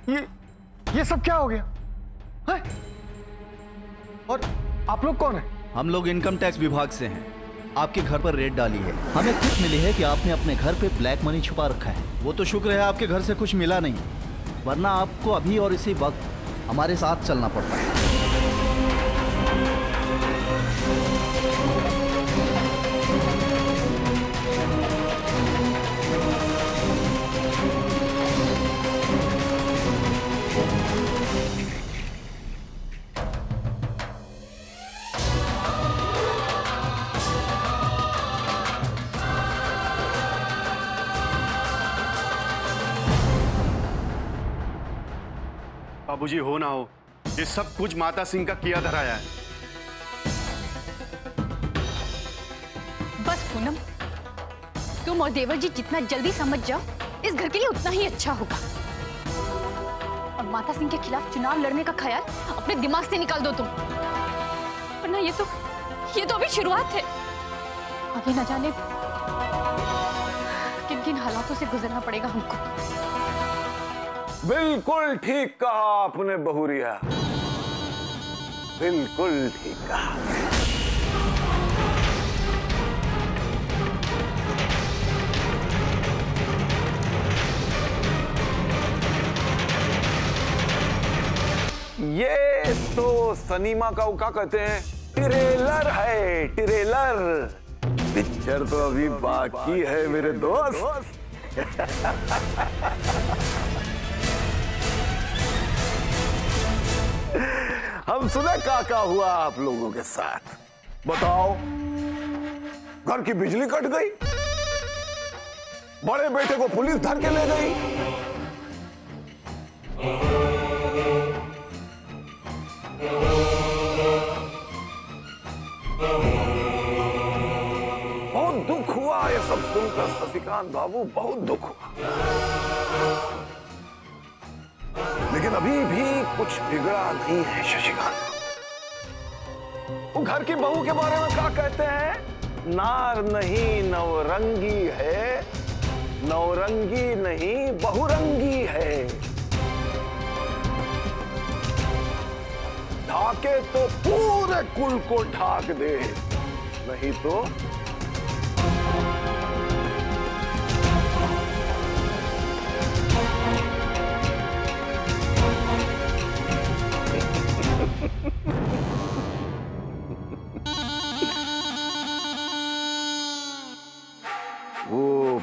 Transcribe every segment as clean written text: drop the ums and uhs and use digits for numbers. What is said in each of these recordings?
ये सब क्या हो गया है? और आप लोग कौन हैं? हम लोग इनकम टैक्स विभाग से हैं। आपके घर पर रेड डाली है। हमें टिप मिली है कि आपने अपने घर पे ब्लैक मनी छुपा रखा है। वो तो शुक्र है आपके घर से कुछ मिला नहीं, वरना आपको अभी और इसी वक्त हमारे साथ चलना पड़ता है। बाबूजी, हो ना हो, ये सब कुछ माता सिंह का किया धराया है। बस पूनम, तुम और देवर जी जितना जल्दी समझ जाओ, इस घर के लिए उतना ही अच्छा होगा। और माता सिंह के खिलाफ चुनाव लड़ने का ख्याल अपने दिमाग से निकाल दो तुम, वरना ये तो अभी शुरुआत है। आगे न जाने किन किन हालातों से गुजरना पड़ेगा हमको। बिल्कुल ठीक कहा आपने बहुरिया, बिल्कुल ठीक कहा। ये तो सिनेमा का क्या कहते हैं, ट्रेलर है, ट्रेलर। पिक्चर तो अभी बाकी है मेरे दोस्त। हम सुने क्या हुआ आप लोगों के साथ, बताओ। घर की बिजली कट गई, बड़े बेटे को पुलिस धर के ले गई, बहुत दुख हुआ ये सब सुनकर शशिकांत बाबू, बहुत दुख हुआ। लेकिन अभी भी कुछ बिगड़ा नहीं है शशिकांत। वो घर की बहू के बारे में क्या कहते हैं, नार नहीं नवरंगी है, नवरंगी नहीं बहुरंगी है। ढाके तो पूरे कुल को ढाक दे, नहीं तो वो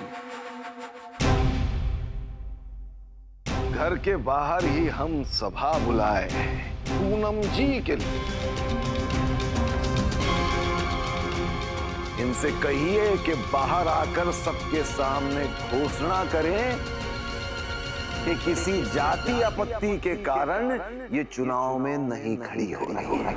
घर के बाहर ही हम सभा बुलाए पूनम जी के लिए। इनसे कहिए कि बाहर आकर सबके सामने घोषणा करें कि किसी जाति आपत्ति के कारण ये चुनाव में नहीं खड़ी हो रही है।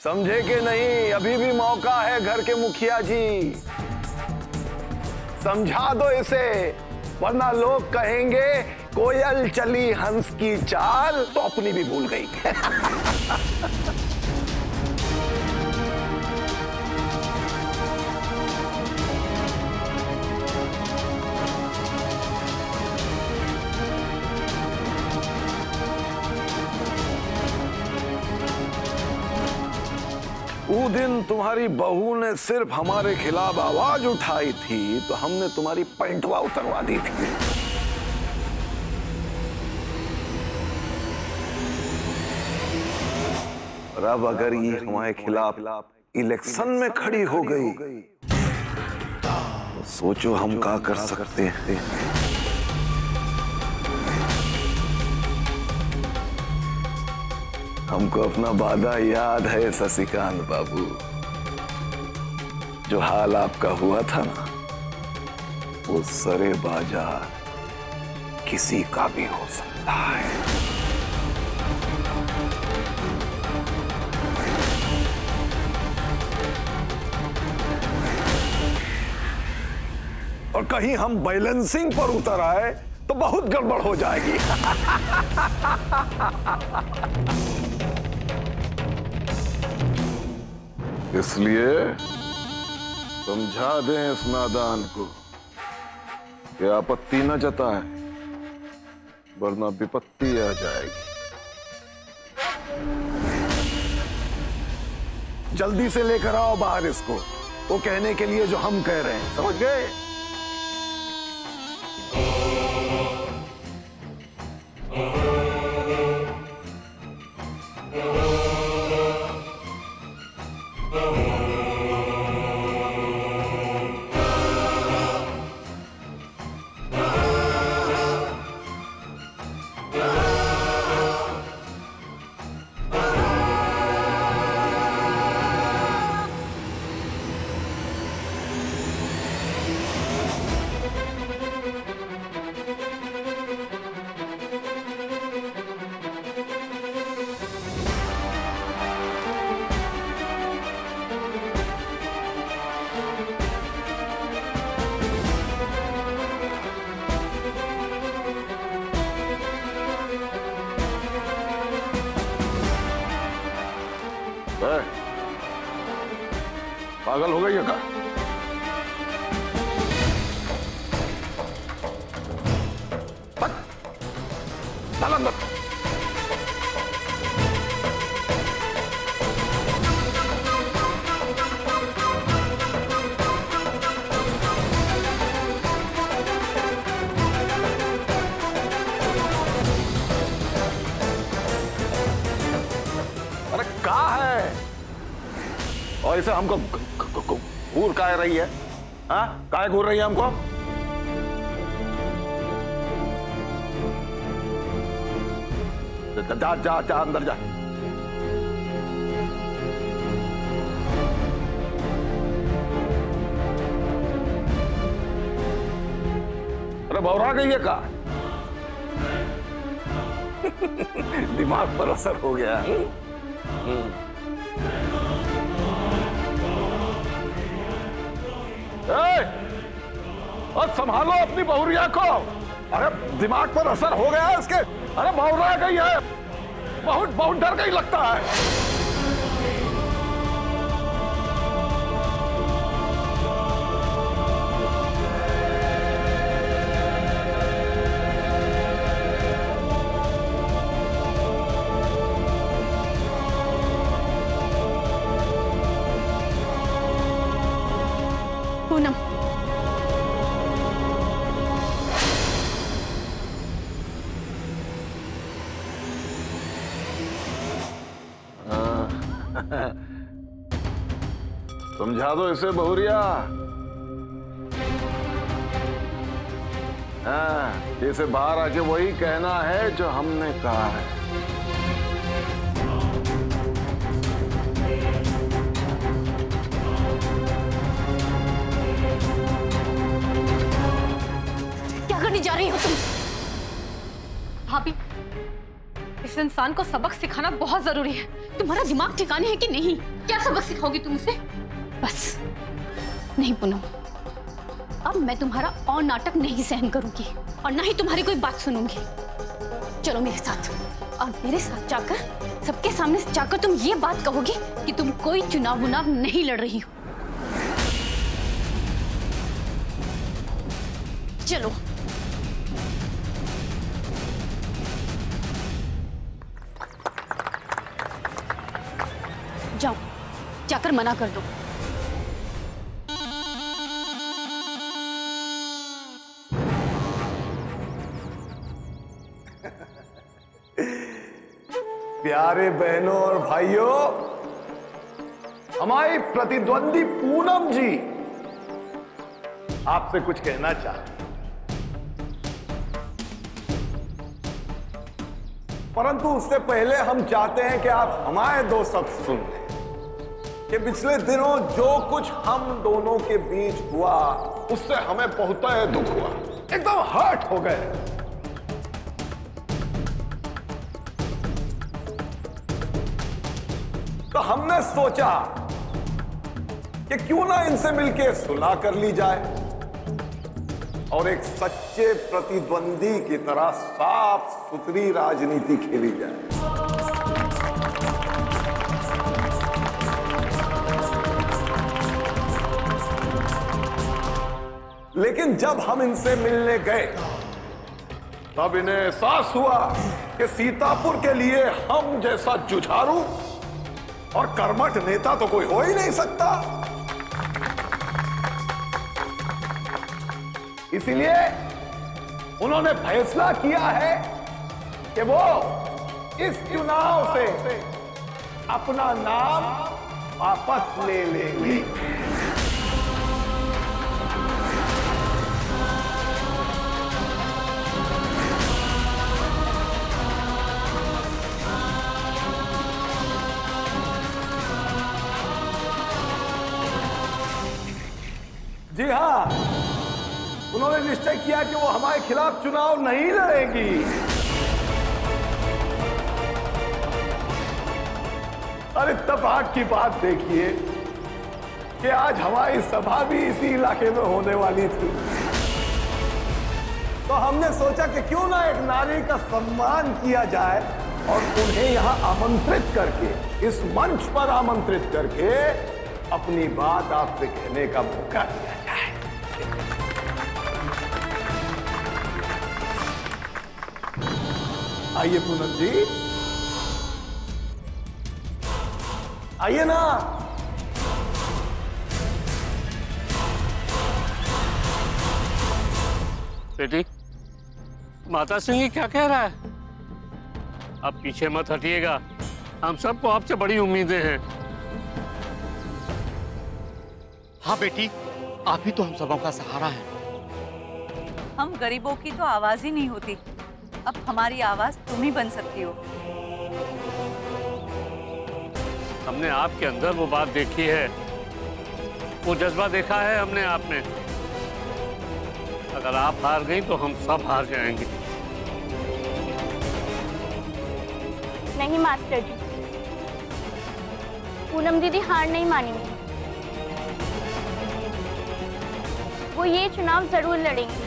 समझे कि नहीं, अभी भी मौका है घर के मुखिया जी, समझा दो इसे, वरना लोग कहेंगे कोयल चली हंस की चाल तो अपनी भी भूल गई। वो दिन तुम्हारी बहू ने सिर्फ हमारे खिलाफ आवाज उठाई थी तो हमने तुम्हारी पैंटवा उतरवा दी थी। और अब अगर ये हमारे खिलाफ इलेक्शन में खड़ी हो गई तो सोचो हम क्या कर सकते हैं। हमको अपना वादा याद है शशिकांत बाबू, जो हाल आपका हुआ था ना, वो सरे बाजार किसी का भी हो सकता है। और कहीं हम बैलेंसिंग पर उतर आए तो बहुत गड़बड़ हो जाएगी। इसलिए समझा दें इस नादान को कि आपत्ति न जताए, वरना विपत्ति आ जाएगी। जल्दी से लेकर आओ बाहर इसको, वो कहने के लिए जो हम कह रहे हैं, समझ गए? पागल हो गई है क्या? चल अंदर। अरे कहाँ है? और इसे हमको घूर काहे रही है? हाँ, काहे घूर रही है हमको? जा जा जा अंदर जा। अरे बौरा गई है का? दिमाग पर असर हो गया। और संभालो अपनी बहुरिया को। अरे दिमाग पर असर हो गया है इसके। अरे बहुरा गई है, बहुत बहुत डर गई लगता है। पूनम, समझा दो इसे बहुरिया। हाँ, इसे बाहर आके वही कहना है जो हमने कहा है। क्या करने जा रही हो तुम? भाभी, इस इंसान को सबक सिखाना बहुत जरूरी है। तुम्हारा दिमाग ठिकाने है कि नहीं? क्या सबक सिखाओगी तुम उसे? बस नहीं पूनम, अब मैं तुम्हारा और नाटक नहीं सहन करूंगी और ना ही तुम्हारी कोई बात सुनूंगी। चलो मेरे साथ, और मेरे साथ जाकर सबके सामने जाकर तुम ये बात कहोगी कि तुम कोई चुनाव नहीं लड़ रही हो। चलो। जाओ, जाकर मना कर दो। प्यारे बहनों और भाइयों, हमारी प्रतिद्वंदी पूनम जी आपसे कुछ कहना चाहती, परंतु उससे पहले हम चाहते हैं कि आप हमारे दो शब्द सुन लें कि पिछले दिनों जो कुछ हम दोनों के बीच हुआ उससे हमें बहुत दुख हुआ, एकदम हर्ट हो गए। तो हमने सोचा कि क्यों ना इनसे मिलके सुलह कर ली जाए। और एक सच्चे प्रतिद्वंदी की तरह साफ सुथरी राजनीति खेली जाए। लेकिन जब हम इनसे मिलने गए तब इन्हें एहसास हुआ कि सीतापुर के लिए हम जैसा जुझारू और कर्मठ नेता तो कोई हो ही नहीं सकता। इसीलिए उन्होंने फैसला किया है कि वो इस चुनाव से अपना नाम वापस ले लेंगे। जी हाँ, उन्होंने निश्चय किया कि वो हमारे खिलाफ चुनाव नहीं लड़ेंगी। और इत्तेफाक की बात देखिए कि आज हमारी सभा भी इसी इलाके में होने वाली थी। तो हमने सोचा कि क्यों ना एक नारी का सम्मान किया जाए और उन्हें यहां आमंत्रित करके, इस मंच पर आमंत्रित करके अपनी बात आपसे कहने का मौका दिया जाए। आइए पूनम जी, आइए ना। बेटी, माता सिंह क्या कह रहा है? आप पीछे मत हटिएगा, हम सबको आपसे बड़ी उम्मीदें हैं। हाँ बेटी, आप ही तो हम सबों का सहारा है। हम गरीबों की तो आवाज ही नहीं होती, अब हमारी आवाज तुम ही बन सकती हो। हमने आपके अंदर वो बात देखी है, वो जज्बा देखा है हमने आप में। अगर आप हार गई तो हम सब हार जाएंगे। नहीं मास्टर जी, पूनम दीदी हार नहीं मानेंगी। वो ये चुनाव जरूर लड़ेंगी,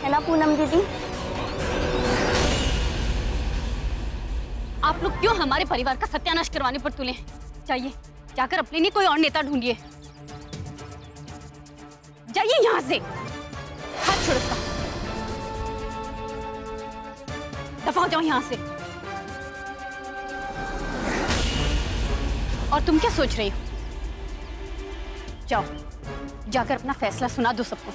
है ना पूनम दीदी? आप लोग क्यों हमारे परिवार का सत्यानाश करवाने पर तुले? जाइए, जाकर अपने लिए कोई और नेता ढूंढिए। जाइए यहां से, हाथ छोड़ इसका। दफा हो जाओ यहां से। और तुम क्या सोच रही हो? जाओ, जाकर अपना फैसला सुना दो सबको।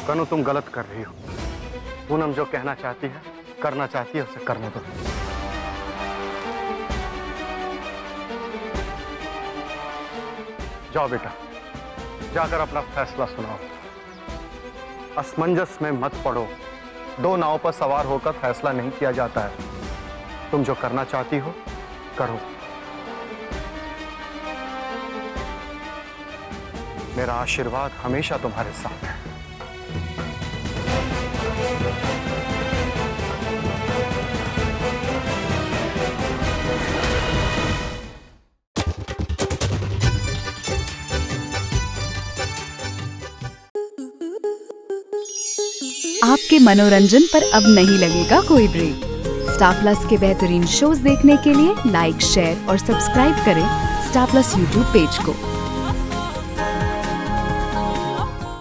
कनु, तुम गलत कर रही हो। पूनम जो कहना चाहती है, करना चाहती है, उसे करने दो। जाओ बेटा, जाकर अपना फैसला सुनाओ। असमंजस में मत पड़ो। दो नाव पर सवार होकर फैसला नहीं किया जाता है। तुम जो करना चाहती हो, करो। मेरा आशीर्वाद हमेशा तुम्हारे साथ है। आपके मनोरंजन पर अब नहीं लगेगा कोई ब्रेक। स्टार प्लस के बेहतरीन शोज देखने के लिए लाइक, शेयर और सब्सक्राइब करें स्टार प्लस यूट्यूब पेज को।